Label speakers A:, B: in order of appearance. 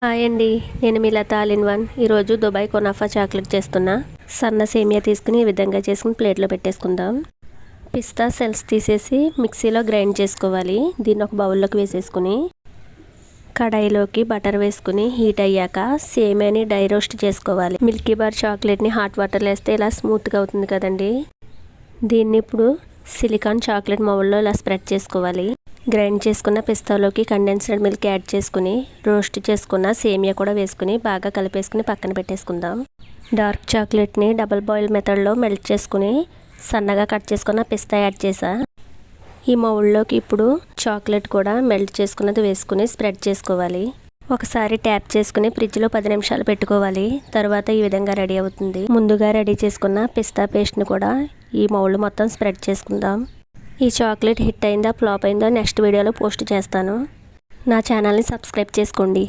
A: Hi అండి, నేను మీ లత all in one. ఈరోజు దుబాయ్ కొనాఫా చాక్లెట్ చేస్తున్నా. సన్న సేమియా తీసుకుని ఈ విధంగా చేసుకుని ప్లేట్లో పెట్టేసుకుందాం. పిస్తా సెల్స్ తీసేసి మిక్సీలో గ్రైండ్ చేసుకోవాలి. దీన్ని ఒక బౌల్లోకి వేసేసుకుని కడాయిలోకి బటర్ వేసుకుని హీట్ అయ్యాక సేమియాని డ్రై రోస్ట్ చేసుకోవాలి. మిల్కీ బార్ చాక్లెట్ని హాట్ వాటర్లో వేస్తే ఇలా స్మూత్గా అవుతుంది కదండి. దీన్ని ఇప్పుడు సిలికాన్ చాక్లెట్ మౌల్డ్లో ఇలా స్ప్రెడ్ చేసుకోవాలి. గ్రైండ్ చేసుకున్న పిస్తాలోకి కండెన్స్డ్ మిల్క్ యాడ్ చేసుకుని రోస్ట్ చేసుకున్న సేమియా కూడా వేసుకుని బాగా కలిపేసుకుని పక్కన పెట్టేసుకుందాం. డార్క్ చాక్లెట్ని డబుల్ బాయిల్ మెథడ్లో మెల్ట్ చేసుకుని సన్నగా కట్ చేసుకున్న పిస్తా యాడ్ చేసా. ఈ మౌల్డ్లోకి ఇప్పుడు చాక్లెట్ కూడా మెల్ట్ చేసుకున్నది వేసుకుని స్ప్రెడ్ చేసుకోవాలి. ఒకసారి ట్యాప్ చేసుకుని ఫ్రిడ్జ్లో 10 నిమిషాలు పెట్టుకోవాలి. తర్వాత ఈ విధంగా రెడీ అవుతుంది. ముందుగా రెడీ చేసుకున్న పిస్తా పేస్ట్ని కూడా ఈ మౌల్డ్ మొత్తం స్ప్రెడ్ చేసుకుందాం. ఈ చాక్లెట్ హిట్ అయిందా ఫ్లాప్ అయిందో నెక్స్ట్ వీడియోలో పోస్ట్ చేస్తాను. నా ఛానల్ని సబ్స్క్రైబ్ చేసుకోండి.